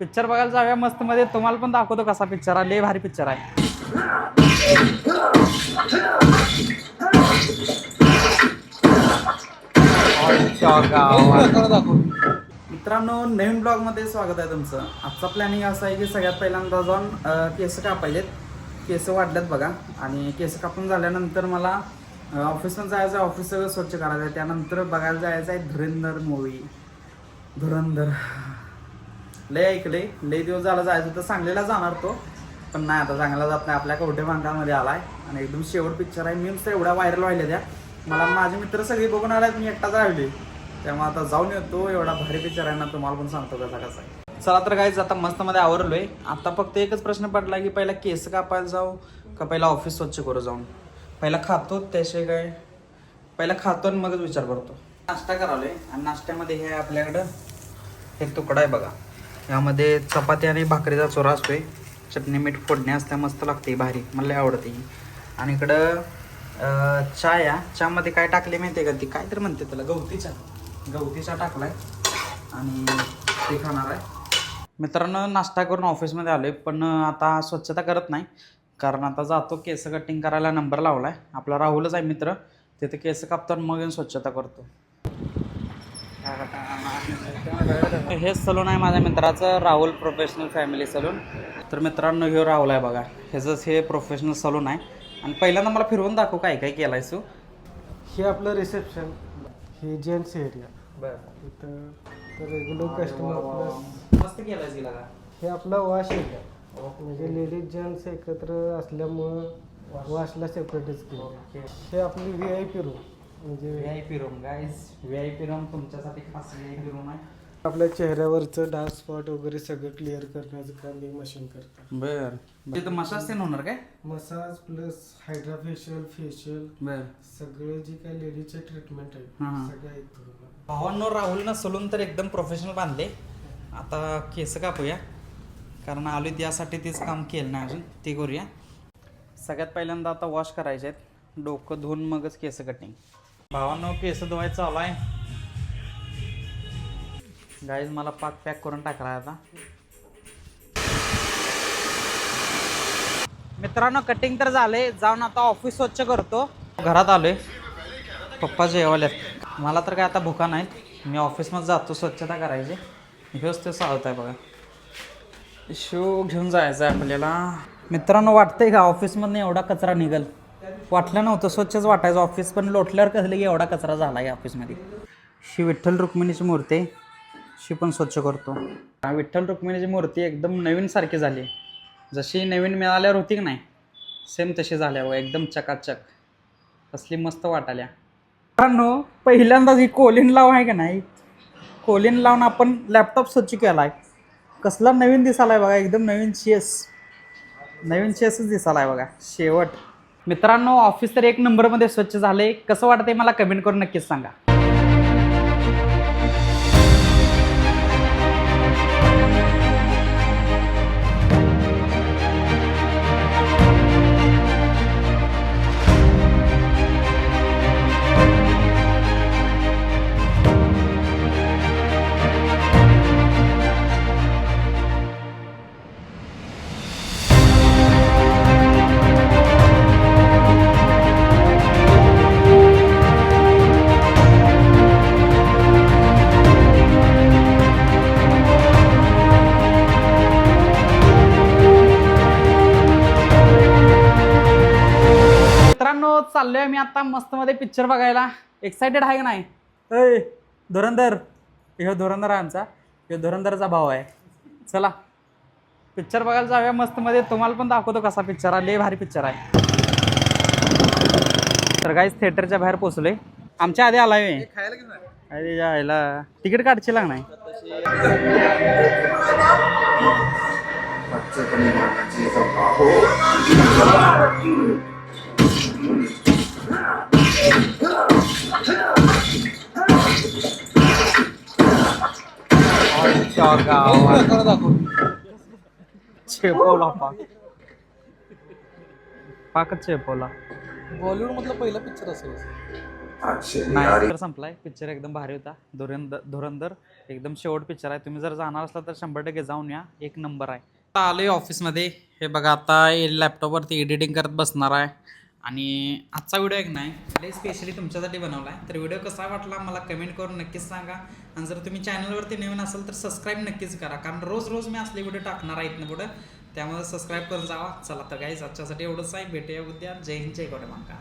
Picture बघायला जाऊया मस्त मध्ये. तुम्हाला पण दाखवतो कसा पिक्चर आहे. लय भारी पिक्चर आहे. मित्रांनो, नवीन ब्लॉग मध्ये स्वागत आहे तुमचं. आजचा प्लॅनिंग असा आहे की सगळ्यात पहिल्यांदा जाऊन केस कापायलेत. केस वाढल्यात बघा. आणि केस कापून झाल्यानंतर मला ऑफिसमध्ये जायचं आहे. ऑफिस सगळं स्वच्छ करायचं आहे. त्यानंतर बघायला जायचं आहे धुरंधर मूवी. धुरंधर लय ऐकले, लय दिवस झाला जायचं तर सांगलीला जाणार तो, पण नाही आता सांगायला जात नाही. आपल्या कवठे भांगामध्ये आलाय आणि एकदम शेवट पिक्चर आहे. मीम्स तर एवढा व्हायरल व्हायला त्या मला माझे मित्र सगळे बघून आलात, मी एकटाच राहिले. त्यामुळे आता जाऊन येतो. एवढा भारी पिक्चर आहे ना, तुम्हाला पण सांगतो कसा कसा आहे. चला तर काहीच आता मस्त मध्ये आवरलोय. आता फक्त एकच प्रश्न पडला की पहिला केस कापायला जाऊ का पहिला ऑफिस स्वच्छ करू जाऊन. पहिला खातो, त्याशिवाय काय पहिला खातो आणि मगच विचार करतो. नाश्ता करालोय आणि नाश्त्यामध्ये हे आपल्याकडं हे तुकडा आहे बघा. यामध्ये चपाती आणि भाकरीचा चोरा असतोय. चटणी मीठ फोडणी असते, मस्त लागते, भारी, मला आवडते ही. आणि इकडं चहा या चहामध्ये काय टाकले माहिती आहे का, ती काय तर म्हणते त्याला, गवती चहा टाकलाय आणि ते खाणार आहे. मित्रांनो, नाश्ता करून ऑफिसमध्ये आलोय, पण आता स्वच्छता करत नाही कारण आता जातो केस कटिंग करायला. नंबर लावलाय आपला, राहुलच आहे मित्र, तिथे केस कापतो मग येऊन स्वच्छता करतो. हे सलून आहे माझ्या मित्राचं, राहुल प्रोफेशनल फॅमिली सलून. तर मित्रांनो, हे राहुल आहे बघा, ह्याचंच हे प्रोफेशनल सलून आहे. आणि पहिल्यांदा मला फिरवून दाखव काय काय केलं आहेस तू. हे आपलं रिसेप्शन, हे जेंट्स एरिया. बरं, इथं तर रेग्युलर कस्टमर प्लस मस्त केलं आहेस गेला का. हे आपला वॉश एरिया, म्हणजे लेडीज जेंट्स एकत्र असल्यामुळं वॉशला सेपरेटच केलं. हे आपली VIP रूम, म्हणजे VIP room guys, VIP room तुमच्यासाठी खास VIP रूम आहे. आपल्या चेहऱ्यावरचं डार्क स्पॉट वगैरे सगळं क्लिअर करण्याचं काम हे मशीन करतं. बरं, तिथं मसाज ते होणार काय. मसाज प्लस हायड्रा फेशियल बरं, सगळं जे काही लेडीजचे ट्रीटमेंट आहे सगळं इथं होणार. भावांनो, राहुलनं सलून तर एकदम प्रोफेशनल बांधले. आता केस कापूया कारण आलो त्यासाठी तेच काम केलं नाही अजून, ते करूया. सगळ्यात पहिल्यांदा आता वॉश करायचे आहेत, डोकं धुवून मगच केस कटिंग. भावांनो, केस धुवायचं चालू आहे गाईज. मला पाक पॅक करून टाकला आता. मित्रांनो, कटिंग तर झाले, जाऊन आता ऑफिस स्वच्छ करतो. घरात आलोय, पप्पा जेवायल्यात. मला तर काय आता भुका नाहीत. मी ऑफिसमध्ये जातो स्वच्छता करायची. हेच ते सावत आहे बघा. शो घेऊन जायचं आहे आपल्याला. मित्रांनो, वाटतंय का ऑफिसमधनं एवढा कचरा निघल. वाटलं नव्हतं, स्वच्छच वाटायचं ऑफिस, पण लोटल्यावर कसलं की एवढा कचरा झाला आहे ऑफिसमध्ये. शी विठ्ठल रुक्मिणीची मूर्ती आहे, शी पण स्वच्छ करतो. विठ्ठल रुक्मिणीची मूर्ती एकदम नवीन सारखी झाली, जशी नवीन मिळाल्यावर होती की नाही सेम तशी झाल्या व एकदम चकाचक, कसली मस्त वाटाल्या. मित्रांनो, पहिल्यांदाच ही कोलिन लाव आहे का नाही, कोलिन लावून आपण लॅपटॉप स्वच्छ केला आहे. कसला नवीन दिसायला आहे बघा, एकदम नवीन चेसच दिसायला आहे बघा शेवट. मित्रांनो, ऑफिस तर एक नंबरमध्ये स्वच्छ झाले. कसं वाटतंय मला कमेंट करून नक्कीच सांगा. मित्रांनो, चाललोय मी आता मस्त मध्ये पिक्चर बघायला. एक्साइटेड आहे का नाही. धुरंधर, ह्यो धुरंधर आहे आमचा, ह्यो धुरंधरचा भाव आहे. चला पिक्चर बघायला जाऊया मस्त मध्ये. तुम्हाला पण दाखवतो कसा पिक्चर आहे. लय भारी पिक्चर आहे. तर गाईज, थिएटरच्या बाहेर पोचलोय. आमच्या आधी आलाय मी. अरे जायला तिकीट काढची लाग नाही. चेपवला पाकच चेपवला. बॉलिवूड मधला पहिला पिक्चर असेल. नाही, संपलाय पिक्चर, एकदम भारी होता. धुरंधर एकदम शेवट पिक्चर आहे. तुम्ही जर जाणार असला तर 100% जाऊन या. एक नंबर आहे. आता आलोय ऑफिसमध्ये. हे बघा आता लॅपटॉपवरती एडिटिंग करत बसणार आहे. आणि आजचा व्हिडिओ एक नाही स्पेशली तुमच्यासाठी बनवला आहे. तर व्हिडिओ कसा वाटला मला कमेंट करून नक्कीच सांगा. आणि जर तुम्ही चॅनलवरती नवीन असाल तर सबस्क्राईब नक्कीच करा, कारण रोज रोज मी असले व्हिडिओ टाकणार आहेत ना पुढं. त्यामुळे सबस्क्राईब करून जावा. चला तर गाईज आजच्यासाठी एवढंच आहे. भेटूया उद्या. जय हिंद, जय गौडमांका.